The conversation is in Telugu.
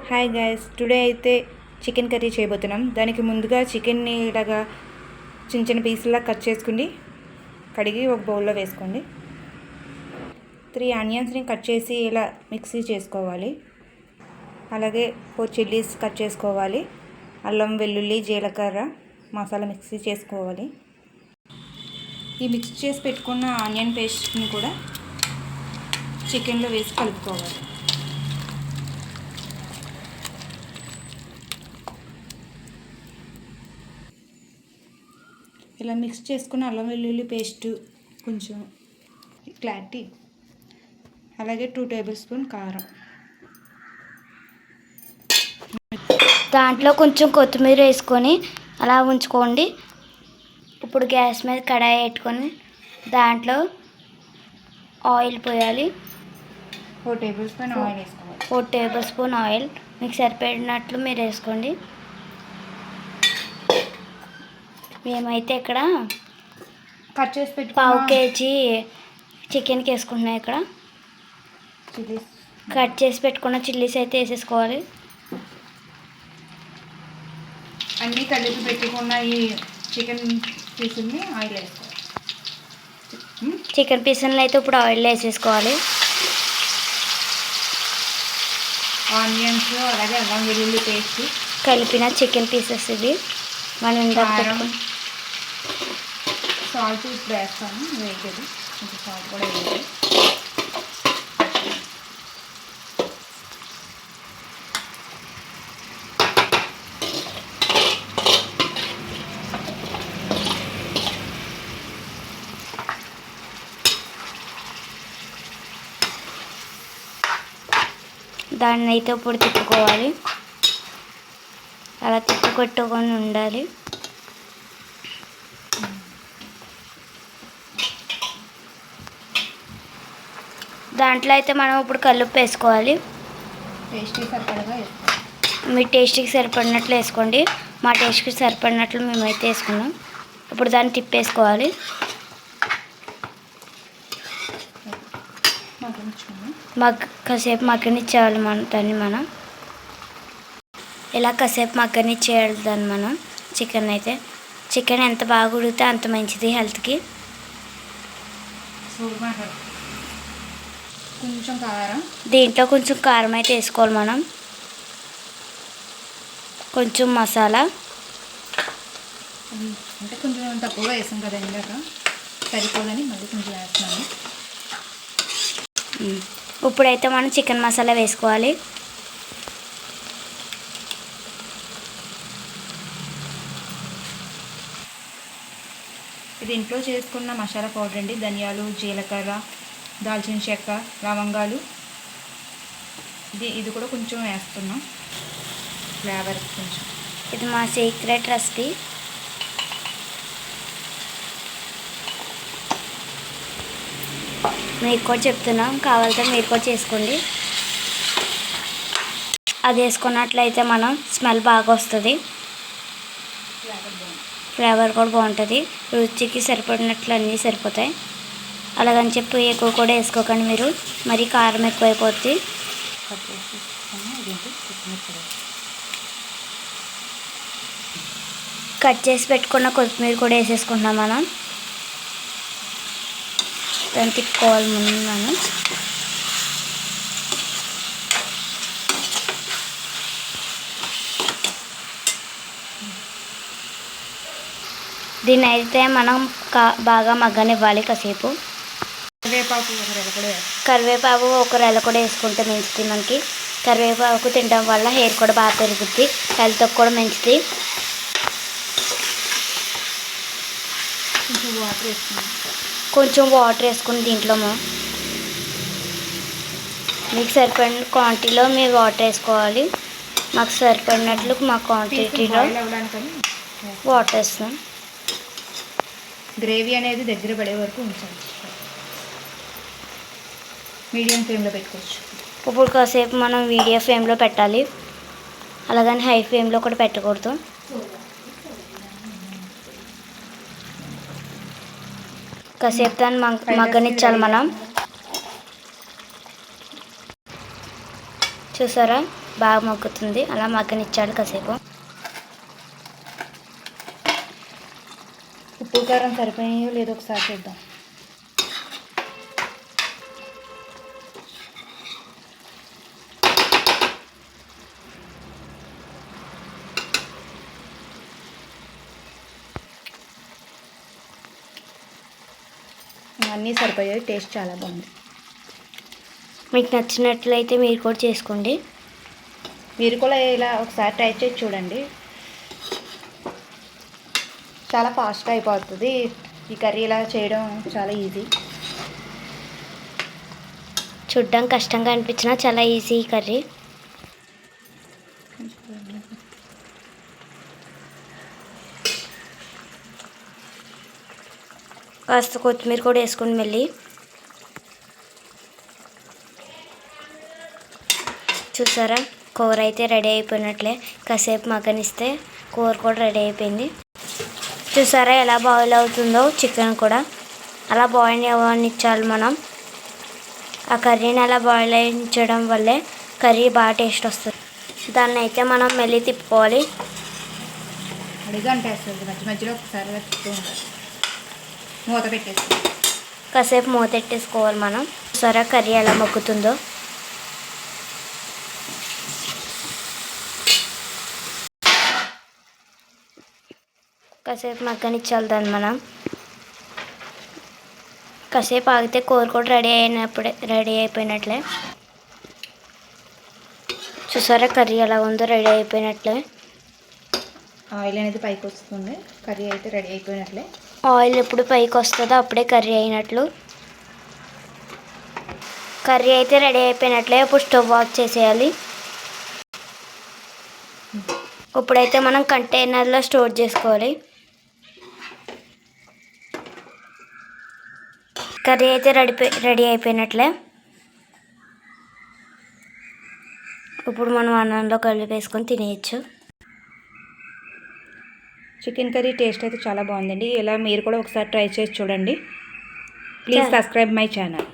హాయ్ గైస్, టుడే అయితే చికెన్ కర్రీ చేయబోతున్నాం. దానికి ముందుగా చికెన్ని ఇలాగా చిన్న చిన్న పీసులా కట్ చేసుకుని కడిగి ఒక బౌల్లో వేసుకోండి. 3 ఆనియన్స్ని కట్ చేసి ఇలా మిక్సీ చేసుకోవాలి. అలాగే 4 చిల్లీస్ కట్ చేసుకోవాలి. అల్లం, వెల్లుల్లి, జీలకర్ర మసాలా మిక్సీ చేసుకోవాలి. ఈ మిక్స్ చేసి పెట్టుకున్న ఆనియన్ పేస్ట్ని కూడా చికెన్లో వేసి కలుపుకోవాలి. ఇలా మిక్స్ చేసుకున్న అల్లం వెల్లుల్లి పేస్టు కొంచెం క్లారిటీ, అలాగే 2 టేబుల్ స్పూన్ కారం, దాంట్లో కొంచెం కొత్తిమీర వేసుకొని అలా ఉంచుకోండి. ఇప్పుడు గ్యాస్ మీద కడాయి పెట్టుకొని దాంట్లో ఆయిల్ పోయాలి. 4 టేబుల్ స్పూన్ ఆయిల్ వేసుకోవాలి. 4 టేబుల్ స్పూన్ ఆయిల్ మీకు సరిపడినట్లు మీరు వేసుకోండి. మేమైతే ఇక్కడ కట్ చేసి పెట్టి 1/2 కేజీ చికెన్కి వేసుకుంటున్నాం. ఇక్కడ చిల్లీస్ కట్ చేసి పెట్టుకున్న చిల్లీస్ అయితే వేసేసుకోవాలి. అన్నీ కలిపి పెట్టుకున్న ఈ చికెన్ పీసుల్ని ఆయిల్ వేసుకోవాలి. చికెన్ పీసులను అయితే ఇప్పుడు ఆయిల్లో వేసేసుకోవాలి. ఆనియన్స్, అలాగే అల్లం వెల్లుల్లి పేస్ట్ కలిపిన చికెన్ పీసెస్ ఇవి. మనం ఇందాక సాల్ట్ ఇప్పుడు వేస్తాను. వేయలేదు, కొంచెం సాల్ట్ కూడా వేయాలి. దాన్ని అయితే ఇప్పుడు తిప్పుకోవాలి. అలా తిప్పుకొట్టుకొని ఉండాలి. దాంట్లో అయితే మనం ఇప్పుడు కల్లుప్పు వేసుకోవాలి. టేస్ట్కి సరిపడగా వేసుకోవాలి. మీ టేస్ట్కి సరిపడినట్లు వేసుకోండి. మా టేస్ట్కి సరిపడినట్లు మేమైతే వేసుకున్నాం. ఇప్పుడు దాన్ని తిప్పేసుకోవాలి. కాసేపు మగ్గనిచ్చేయాలి దాన్ని మనం. ఇలా కాసేపు మగ్గనిచ్చేయాలి దాన్ని మనం. చికెన్ ఎంత బాగా ఉడికితే అంత మంచిది హెల్త్కి. కొంచెం కారం, దీంట్లో కొంచెం కారం అయితే వేసుకోవాలి మనం. కొంచెం మసాలా, అంటే కొంచెం తక్కువగా వేసాం కదా ఇందాక, సరిపోదని మళ్ళీ కొంచెం వేస్తున్నాను. ఇప్పుడైతే మనం చికెన్ మసాలా వేసుకోవాలి. ఇది ఇంట్లో చేసుకున్న మసాలా పౌడర్ అండి. ధనియాలు, జీలకర్ర, దాల్చిన చెక్క, లవంగాలు, ఇది కూడా కొంచెం వేస్తున్నాం ఫ్లేవర్ కొంచెం. ఇది మా సీక్రెట్ రెసిపీ. మీకు కూడా చెప్తున్నాం, కావాలంటే మీరు కూడా చేసుకోండి. అది వేసుకున్నట్లయితే మనం స్మెల్ బాగా వస్తుంది, ఫ్లేవర్ కూడా బాగుంటుంది. రుచికి సరిపడినట్లు అన్నీ సరిపోతాయి. అలాగని చెప్పి ఎక్కువ కూడా వేసుకోకండి మీరు, మరి కారం ఎక్కువైపోద్ది. కట్ చేసి పెట్టుకున్న కొత్తిమీర కూడా వేసేసుకుంటున్నాం మనం. దాన్ని తిప్పుకోవాలి ముందు మనం. దీన్ని అయితే మనం బాగా మగ్గనివ్వాలి కాసేపు. కరివేపాకు ఒక రెల కూడా వేసుకుంటే మంచిది మనకి. కరివేపాకు తినడం వల్ల హెయిర్ కూడా బాగా పెరుగుద్ది, హెల్త్కి కూడా మంచిది. కొంచెం వాటర్ వేసుకుని దీంట్లో మీకు సరిపడిన క్వాంటిటీలో మీరు వాటర్ వేసుకోవాలి. మాకు సరిపడినట్లు మా క్వాంటిటీలో వాటర్ వేస్తాం. గ్రేవీ అనేది దగ్గర పడే వరకు ఉంచాలి. మీడియం ఫ్లేమ్లో పెట్టుకోవచ్చు. ఇప్పుడు కాసేపు మనం మీడియం ఫ్లేమ్లో పెట్టాలి, అలాగని హై ఫ్లేమ్లో కూడా పెట్టకూడదు. కాసేపు దాన్ని మగ్గనిచ్చాలి మనం. చూసారా బాగా మగ్గుతుంది. అలా మగ్గనిచ్చాలి కాసేపు. ఉప్పు కారం సరిపోయాయో లేదో ఒకసారి చూద్దాం. అన్నీ సరిపోయాయి. టేస్ట్ చాలా బాగుంది. మీకు నచ్చినట్లయితే మీరు కూడా చేసుకోండి. మీరు కూడా ఇలా ఒకసారి ట్రై చేసి చూడండి. చాలా ఫాస్ట్గా అయిపోతుంది. ఈ కర్రీ ఇలా చేయడం చాలా ఈజీ. చూడ్డం కష్టంగా అనిపించినా చాలా ఈజీ ఈ కర్రీ. కాస్త కొత్తిమీర కూడా వేసుకొని మళ్ళీ చూసారా, కూర అయితే రెడీ అయిపోయినట్లే. కాసేపు మగ్గనిస్తే కూర కూడా రెడీ అయిపోయింది. చూసారా ఎలా బాయిల్ అవుతుందో చికెన్ కూడా. అలా బాయిల్ అవ్వనిచ్చాలి మనం. ఆ కర్రీని అలా బాయిల్ అయించడం వల్లే కర్రీ బాగా టేస్ట్ వస్తుంది. దాన్ని అయితే మనం మళ్ళీ తిప్పుకోవాలి. అడిగా అంటేస్తుంది. మధ్య మధ్యలో ఒకసారి తిప్పుతూ ఉండాలి. మూత పెట్టేసి కాసేపు మూత పెట్టేసుకోవాలి మనం. చూసారా కర్రీ ఎలా మగ్గుతుందో. కాసేపు మగ్గనిచ్చాలి దాన్ని మనం. కాసేపు ఆగితే కూర కూడా రెడీ అయిపోయినట్లే. చూసారా కర్రీ ఎలా ఉందో, రెడీ అయిపోయినట్లే. ఆయిల్ అనేది పైకి వస్తుంది. కర్రీ అయితే రెడీ అయిపోయినట్లే. ఆయిల్ ఎప్పుడు పైకి వస్తుందో అప్పుడే కర్రీ అయినట్లు. కర్రీ అయితే రెడీ అయిపోయినట్లే. ఇప్పుడు స్టవ్ ఆఫ్ చేసేయాలి. ఇప్పుడైతే మనం కంటైనర్లో స్టోర్ చేసుకోవాలి. కర్రీ అయితే రెడీ అయిపోయినట్లే. ఇప్పుడు మనం అన్నంలో కలిపేసుకొని తినేయచ్చు. చికెన్ కర్రీ టేస్ట్ అయితే చాలా బాగుందండి. ఇలా మీరు కూడా ఒకసారి ట్రై చేసి చూడండి. Please subscribe my channel.